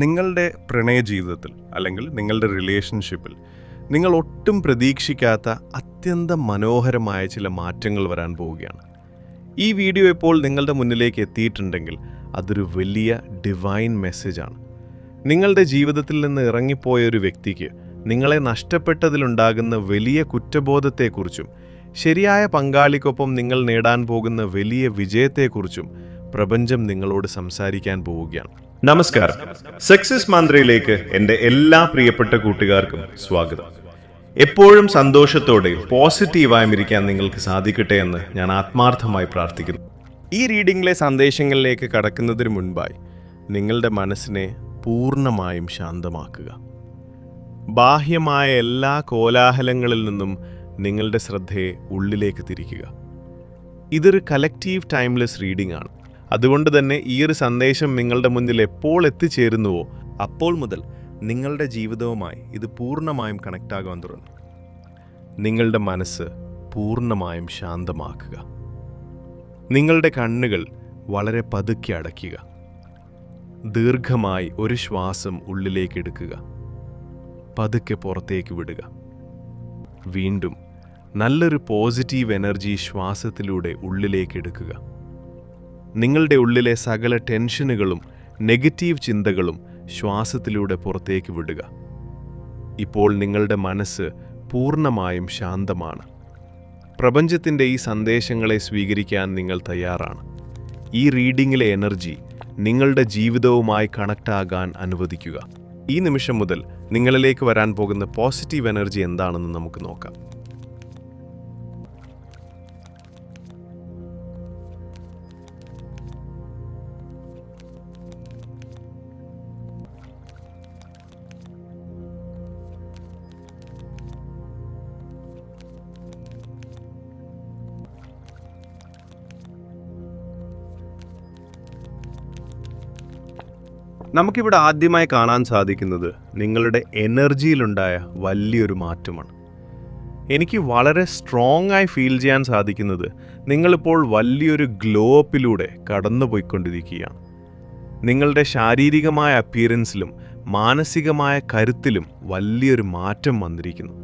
നിങ്ങളുടെ പ്രണയ ജീവിതത്തിൽ അല്ലെങ്കിൽ നിങ്ങളുടെ റിലേഷൻഷിപ്പിൽ നിങ്ങൾ ഒട്ടും പ്രതീക്ഷിക്കാത്ത അത്യന്തം മനോഹരമായ ചില മാറ്റങ്ങൾ വരാൻ പോവുകയാണ്. ഈ വീഡിയോ ഇപ്പോൾ നിങ്ങളുടെ മുന്നിലേക്ക് എത്തിയിട്ടുണ്ടെങ്കിൽ അതൊരു വലിയ ഡിവൈൻ മെസ്സേജാണ്. നിങ്ങളുടെ ജീവിതത്തിൽ നിന്ന് ഇറങ്ങിപ്പോയ ഒരു വ്യക്തിക്ക് നിങ്ങളെ നഷ്ടപ്പെട്ടതിലുണ്ടാകുന്ന വലിയ കുറ്റബോധത്തെക്കുറിച്ചും ശരിയായ പങ്കാളിക്കൊപ്പം നിങ്ങൾ നേടാൻ പോകുന്ന വലിയ വിജയത്തെക്കുറിച്ചും പ്രപഞ്ചം നിങ്ങളോട് സംസാരിക്കാൻ പോവുകയാണ്. നമസ്കാരം. സക്സസ് മന്ത്രയിലേക്ക് എൻ്റെ എല്ലാ പ്രിയപ്പെട്ട കൂട്ടുകാർക്കും സ്വാഗതം. എപ്പോഴും സന്തോഷത്തോടെ പോസിറ്റീവായും ഇരിക്കാൻ നിങ്ങൾക്ക് സാധിക്കട്ടെ എന്ന് ഞാൻ ആത്മാർത്ഥമായി പ്രാർത്ഥിക്കുന്നു. ഈ റീഡിംഗിലെ സന്ദേശങ്ങളിലേക്ക് കടക്കുന്നതിന് മുൻപായി നിങ്ങളുടെ മനസ്സിനെ പൂർണ്ണമായും ശാന്തമാക്കുക. ബാഹ്യമായ എല്ലാ കോലാഹലങ്ങളിൽ നിന്നും നിങ്ങളുടെ ശ്രദ്ധയെ ഉള്ളിലേക്ക് തിരിക്കുക. ഇതൊരു കലക്റ്റീവ് ടൈംലെസ് റീഡിംഗ് ആണ്. അതുകൊണ്ട് തന്നെ ഈ ഒരു സന്ദേശം നിങ്ങളുടെ മുന്നിൽ എപ്പോൾ എത്തിച്ചേരുന്നുവോ അപ്പോൾ മുതൽ നിങ്ങളുടെ ജീവിതവുമായി ഇത് പൂർണ്ണമായും കണക്റ്റ് ആകാൻ തുടങ്ങും. നിങ്ങളുടെ മനസ്സ് പൂർണ്ണമായും ശാന്തമാക്കുക. നിങ്ങളുടെ കണ്ണുകൾ വളരെ പതുക്കെ അടയ്ക്കുക. ദീർഘമായി ഒരു ശ്വാസം ഉള്ളിലേക്ക് എടുക്കുക. പതുക്കെ പുറത്തേക്ക് വിടുക. വീണ്ടും നല്ലൊരു പോസിറ്റീവ് എനർജി ശ്വാസത്തിലൂടെ ഉള്ളിലേക്ക് എടുക്കുക. നിങ്ങളുടെ ഉള്ളിലെ സകല ടെൻഷനുകളും നെഗറ്റീവ് ചിന്തകളും ശ്വാസത്തിലൂടെ പുറത്തേക്ക് വിടുക. ഇപ്പോൾ നിങ്ങളുടെ മനസ്സ് പൂർണ്ണമായും ശാന്തമാണ്. പ്രപഞ്ചത്തിൻ്റെ ഈ സന്ദേശങ്ങളെ സ്വീകരിക്കാൻ നിങ്ങൾ തയ്യാറാണ്. ഈ റീഡിങ്ങിലെ എനർജി നിങ്ങളുടെ ജീവിതവുമായി കണക്റ്റ് ആകാൻ അനുവദിക്കുക. ഈ നിമിഷം മുതൽ നിങ്ങളിലേക്ക് വരാൻ പോകുന്ന പോസിറ്റീവ് എനർജി എന്താണെന്ന് നമുക്ക് നോക്കാം. നമുക്കിവിടെ ആദ്യമായി കാണാൻ സാധിക്കുന്നത് നിങ്ങളുടെ എനർജിയിലുണ്ടായ വലിയൊരു മാറ്റമാണ്. എനിക്ക് വളരെ സ്ട്രോങ് ആയി ഫീൽ ചെയ്യാൻ സാധിക്കുന്നത് നിങ്ങളിപ്പോൾ വലിയൊരു ഗ്ലോ അപ്പിലൂടെ കടന്നുപോയിക്കൊണ്ടിരിക്കുകയാണ്. നിങ്ങളുടെ ശാരീരികമായ അപ്പിയറൻസിലും മാനസികമായ കരുത്തിലും വലിയൊരു മാറ്റം വന്നിരിക്കുന്നു.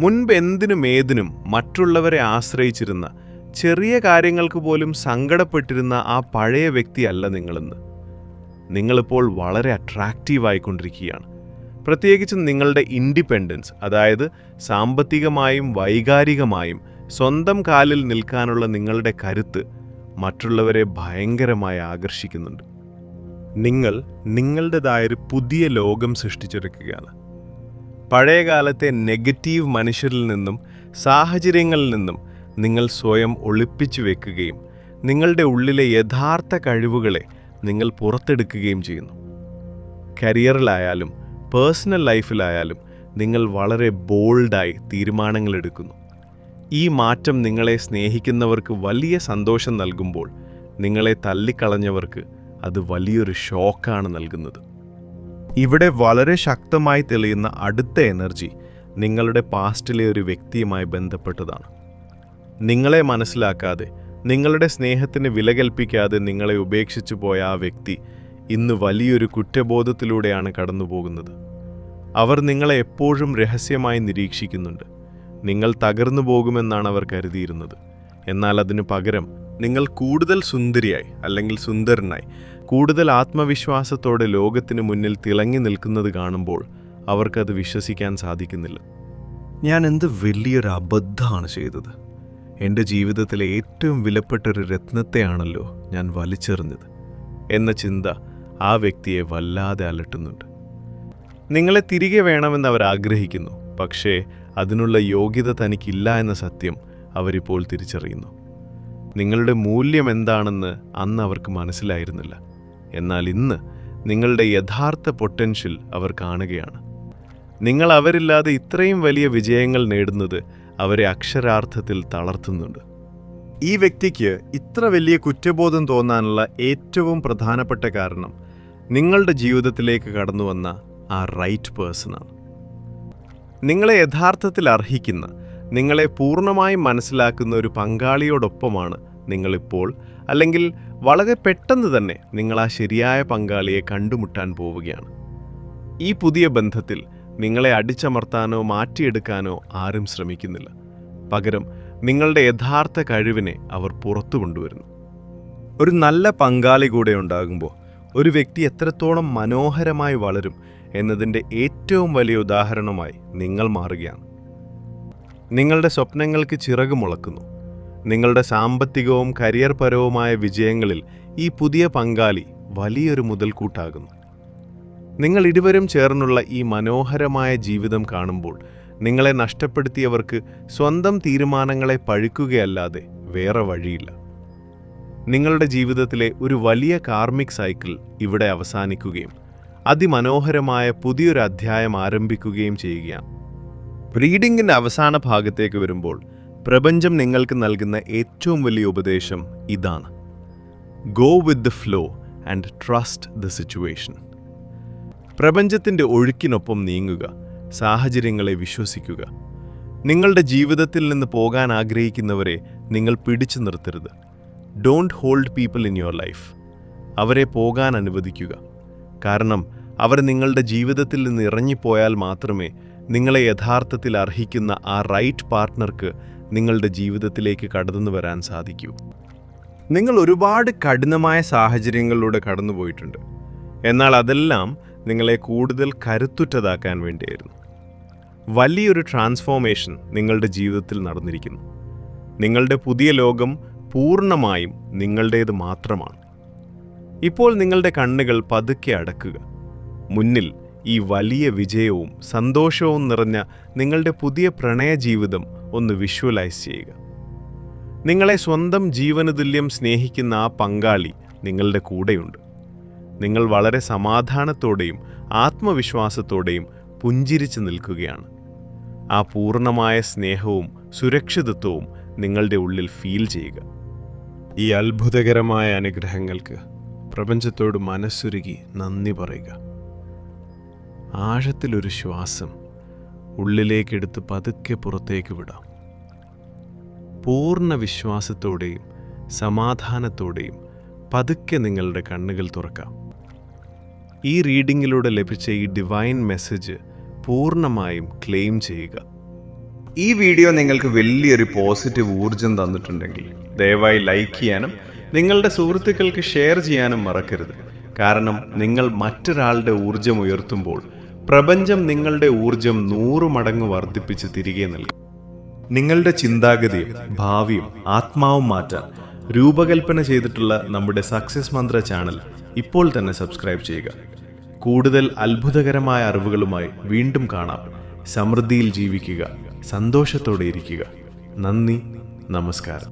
മുൻപ് എന്തിനും ഏതിനും മറ്റുള്ളവരെ ആശ്രയിച്ചിരുന്ന, ചെറിയ കാര്യങ്ങൾക്ക് പോലും സങ്കടപ്പെട്ടിരുന്ന ആ പഴയ വ്യക്തിയല്ല നിങ്ങളെന്ന്. നിങ്ങളിപ്പോൾ വളരെ അട്രാക്റ്റീവായിക്കൊണ്ടിരിക്കുകയാണ്. പ്രത്യേകിച്ചും നിങ്ങളുടെ ഇൻഡിപെൻഡൻസ്, അതായത് സാമ്പത്തികമായും വൈകാരികമായും സ്വന്തം കാലിൽ നിൽക്കാനുള്ള നിങ്ങളുടെ കരുത്ത് മറ്റുള്ളവരെ ഭയങ്കരമായി ആകർഷിക്കുന്നുണ്ട്. നിങ്ങൾ നിങ്ങളുടേതായൊരു പുതിയ ലോകം സൃഷ്ടിച്ചെടുക്കുകയാണ്. പഴയകാലത്തെ നെഗറ്റീവ് മനുഷ്യരിൽ നിന്നും സാഹചര്യങ്ങളിൽ നിന്നും നിങ്ങൾ സ്വയം ഒളിപ്പിച്ചു വെക്കുകയും നിങ്ങളുടെ ഉള്ളിലെ യഥാർത്ഥ കഴിവുകളെ നിങ്ങൾ പുറത്തെടുക്കുകയും ചെയ്യുന്നു. കരിയറിലായാലും പേഴ്സണൽ ലൈഫിലായാലും നിങ്ങൾ വളരെ ബോൾഡായി തീരുമാനങ്ങൾ എടുക്കുന്നു. ഈ മാറ്റം നിങ്ങളെ സ്നേഹിക്കുന്നവർക്ക് വലിയ സന്തോഷം നൽകുമ്പോൾ നിങ്ങളെ തള്ളിക്കളഞ്ഞവർക്ക് അത് വലിയൊരു ഷോക്കാണ് നൽകുന്നത്. ഇവിടെ വളരെ ശക്തമായി തെളിയുന്ന അടുത്ത എനർജി നിങ്ങളുടെ പാസ്റ്റിലെ ഒരു വ്യക്തിയുമായി ബന്ധപ്പെട്ടതാണ്. നിങ്ങളെ മനസ്സിലാക്കാതെ, നിങ്ങളുടെ സ്നേഹത്തിന് വില കൽപ്പിക്കാതെ നിങ്ങളെ ഉപേക്ഷിച്ചു പോയ ആ വ്യക്തി ഇന്ന് വലിയൊരു കുറ്റബോധത്തിലൂടെയാണ് കടന്നുപോകുന്നത്. അവർ നിങ്ങളെ എപ്പോഴും രഹസ്യമായി നിരീക്ഷിക്കുന്നുണ്ട്. നിങ്ങൾ തകർന്നു പോകുമെന്നാണ് അവർ കരുതിയിരുന്നത്. എന്നാൽ അതിനു പകരം നിങ്ങൾ കൂടുതൽ സുന്ദരിയായി അല്ലെങ്കിൽ സുന്ദരനായി കൂടുതൽ ആത്മവിശ്വാസത്തോടെ ലോകത്തിന് മുന്നിൽ തിളങ്ങി നിൽക്കുന്നത് കാണുമ്പോൾ അവർക്കത് വിശ്വസിക്കാൻ സാധിക്കുന്നില്ല. ഞാൻ എന്ത് വലിയൊരു അബദ്ധമാണ് ചെയ്തത്. എൻ്റെ ജീവിതത്തിലെ ഏറ്റവും വിലപ്പെട്ടൊരു രത്നത്തെയാണല്ലോ ഞാൻ വലിച്ചെറിഞ്ഞത് എന്ന ചിന്ത ആ വ്യക്തിയെ വല്ലാതെ അലട്ടുന്നുണ്ട്. നിങ്ങളെ തിരികെ വേണമെന്ന് അവർ ആഗ്രഹിക്കുന്നു. പക്ഷേ അതിനുള്ള യോഗ്യത തനിക്കില്ല എന്ന സത്യം അവരിപ്പോൾ തിരിച്ചറിയുന്നു. നിങ്ങളുടെ മൂല്യം എന്താണെന്ന് അന്ന് അവർക്ക് മനസ്സിലായിരുന്നില്ല. എന്നാൽ ഇന്ന് നിങ്ങളുടെ യഥാർത്ഥ പൊട്ടൻഷ്യൽ അവർ കാണുകയാണ്. നിങ്ങൾ അവരില്ലാതെ ഇത്രയും വലിയ വിജയങ്ങൾ നേടുന്നത് അവരെ അക്ഷരാർത്ഥത്തിൽ തളർത്തുന്നുണ്ട്. ഈ വ്യക്തിക്ക് ഇത്ര വലിയ കുറ്റബോധം തോന്നാനുള്ള ഏറ്റവും പ്രധാനപ്പെട്ട കാരണം നിങ്ങളുടെ ജീവിതത്തിലേക്ക് കടന്നു വന്ന ആ റൈറ്റ് പേഴ്സണാണ്. നിങ്ങളെ യഥാർത്ഥത്തിൽ അർഹിക്കുന്ന, നിങ്ങളെ പൂർണ്ണമായും മനസ്സിലാക്കുന്ന ഒരു പങ്കാളിയോടൊപ്പമാണ് നിങ്ങളിപ്പോൾ അല്ലെങ്കിൽ വളരെ പെട്ടെന്ന് തന്നെ നിങ്ങൾ ആ ശരിയായ പങ്കാളിയെ കണ്ടുമുട്ടാൻ പോവുകയാണ്. ഈ പുതിയ ബന്ധത്തിൽ നിങ്ങളെ അടിച്ചമർത്താനോ മാറ്റിയെടുക്കാനോ ആരും ശ്രമിക്കുന്നില്ല. പകരം നിങ്ങളുടെ യഥാർത്ഥ കഴിവിനെ അവർ പുറത്തു കൊണ്ടുവരുന്നു. ഒരു നല്ല പങ്കാളി കൂടെ ഉണ്ടാകുമ്പോൾ ഒരു വ്യക്തി എത്രത്തോളം മനോഹരമായി വളരും എന്നതിൻ്റെ ഏറ്റവും വലിയ ഉദാഹരണമായി നിങ്ങൾ മാറുകയാണ്. നിങ്ങളുടെ സ്വപ്നങ്ങൾക്ക് ചിറക് മുളക്കുന്നു. നിങ്ങളുടെ സാമ്പത്തികവും കരിയർപരവുമായ വിജയങ്ങളിൽ ഈ പുതിയ പങ്കാളി വലിയൊരു മുതൽക്കൂട്ടാകുന്നു. നിങ്ങൾ ഇരുവരും ചേർന്നുള്ള ഈ മനോഹരമായ ജീവിതം കാണുമ്പോൾ നിങ്ങളെ നഷ്ടപ്പെടുത്തിയവർക്ക് സ്വന്തം തീരുമാനങ്ങളെ പഴിക്കുകയല്ലാതെ വേറെ വഴിയില്ല. നിങ്ങളുടെ ജീവിതത്തിലെ ഒരു വലിയ കാർമിക് സൈക്കിൾ ഇവിടെ അവസാനിക്കുകയും അതിമനോഹരമായ പുതിയൊരു അധ്യായം ആരംഭിക്കുകയും ചെയ്യുകയാണ്. റീഡിങ്ങിൻ്റെ അവസാന ഭാഗത്തേക്ക് വരുമ്പോൾ പ്രപഞ്ചം നിങ്ങൾക്ക് നൽകുന്ന ഏറ്റവും വലിയ ഉപദേശം ഇതാണ്: go with the flow and trust the situation. പ്രപഞ്ചത്തിൻ്റെ ഒഴുക്കിനൊപ്പം നീങ്ങുക, സാഹചര്യങ്ങളെ വിശ്വസിക്കുക. നിങ്ങളുടെ ജീവിതത്തിൽ നിന്ന് പോകാൻ ആഗ്രഹിക്കുന്നവരെ നിങ്ങൾ പിടിച്ചു നിർത്തരുത്. Don't hold people in your life. അവരെ പോകാൻ അനുവദിക്കുക. കാരണം അവർ നിങ്ങളുടെ ജീവിതത്തിൽ നിന്ന് ഇറങ്ങിപ്പോയാൽ മാത്രമേ നിങ്ങളെ യഥാർത്ഥത്തിൽ അർഹിക്കുന്ന ആ റൈറ്റ് പാർട്ട്ണർക്ക് നിങ്ങളുടെ ജീവിതത്തിലേക്ക് കടന്നു വരാൻ സാധിക്കൂ. നിങ്ങൾ ഒരുപാട് കഠിനമായ സാഹചര്യങ്ങളിലൂടെ കടന്നുപോയിട്ടുണ്ട്. എന്നാൽ അതെല്ലാം നിങ്ങളെ കൂടുതൽ കരുത്തുറ്റതാക്കാൻ വേണ്ടിയായിരുന്നു. വലിയൊരു ട്രാൻസ്ഫോർമേഷൻ നിങ്ങളുടെ ജീവിതത്തിൽ നടന്നിരിക്കുന്നു. നിങ്ങളുടെ പുതിയ ലോകം പൂർണ്ണമായും നിങ്ങളുടേത് മാത്രമാണ്. ഇപ്പോൾ നിങ്ങളുടെ കണ്ണുകൾ പതുക്കെ അടക്കുക. മുന്നിൽ ഈ വലിയ വിജയവും സന്തോഷവും നിറഞ്ഞ നിങ്ങളുടെ പുതിയ പ്രണയജീവിതം ഒന്ന് വിഷ്വലൈസ് ചെയ്യുക. നിങ്ങളെ സ്വന്തം ജീവനുതുല്യം സ്നേഹിക്കുന്ന ആ പങ്കാളി നിങ്ങളുടെ കൂടെയുണ്ട്. നിങ്ങൾ വളരെ സമാധാനത്തോടെയും ആത്മവിശ്വാസത്തോടെയും പുഞ്ചിരിച്ച് നിൽക്കുകയാണ്. ആ പൂർണ്ണമായ സ്നേഹവും സുരക്ഷിതത്വവും നിങ്ങളുടെ ഉള്ളിൽ ഫീൽ ചെയ്യുക. ഈ അത്ഭുതകരമായ അനുഗ്രഹങ്ങൾക്ക് പ്രപഞ്ചത്തോട് മനസ്സുരുകി നന്ദി പറയുക. ആഴത്തിലൊരു ശ്വാസം ഉള്ളിലേക്കെടുത്ത് പതുക്കെ പുറത്തേക്ക് വിടാം. പൂർണ്ണ വിശ്വാസത്തോടെയും സമാധാനത്തോടെയും പതുക്കെ നിങ്ങളുടെ കണ്ണുകൾ തുറക്കാം. ഈ റീഡിങ്ങിലൂടെ ലഭിച്ച ഈ ഡിവൈൻ മെസ്സേജ് പൂർണ്ണമായും ക്ലെയിം ചെയ്യുക. ഈ വീഡിയോ നിങ്ങൾക്ക് വലിയൊരു പോസിറ്റീവ് ഊർജം തന്നിട്ടുണ്ടെങ്കിൽ ദയവായി ലൈക്ക് ചെയ്യാനും നിങ്ങളുടെ സുഹൃത്തുക്കൾക്ക് ഷെയർ ചെയ്യാനും മറക്കരുത്. കാരണം നിങ്ങൾ മറ്റൊരാളുടെ ഊർജം ഉയർത്തുമ്പോൾ പ്രപഞ്ചം നിങ്ങളുടെ ഊർജം 100 മടങ്ങ് വർദ്ധിപ്പിച്ച് തിരികെ നൽകും. നിങ്ങളുടെ ചിന്താഗതിയും ഭാവിയും ആത്മാവും മാറ്റാൻ രൂപകൽപ്പന ചെയ്തിട്ടുള്ള നമ്മുടെ സക്സസ് മന്ത്ര ചാനൽ ഇപ്പോൾ തന്നെ സബ്സ്ക്രൈബ് ചെയ്യുക. കൂടുതൽ അത്ഭുതകരമായ അറിവുകളുമായി വീണ്ടും കാണാം. സമൃദ്ധിയിൽ ജീവിക്കുക, സന്തോഷത്തോടെ ഇരിക്കുക. നന്ദി, നമസ്കാരം.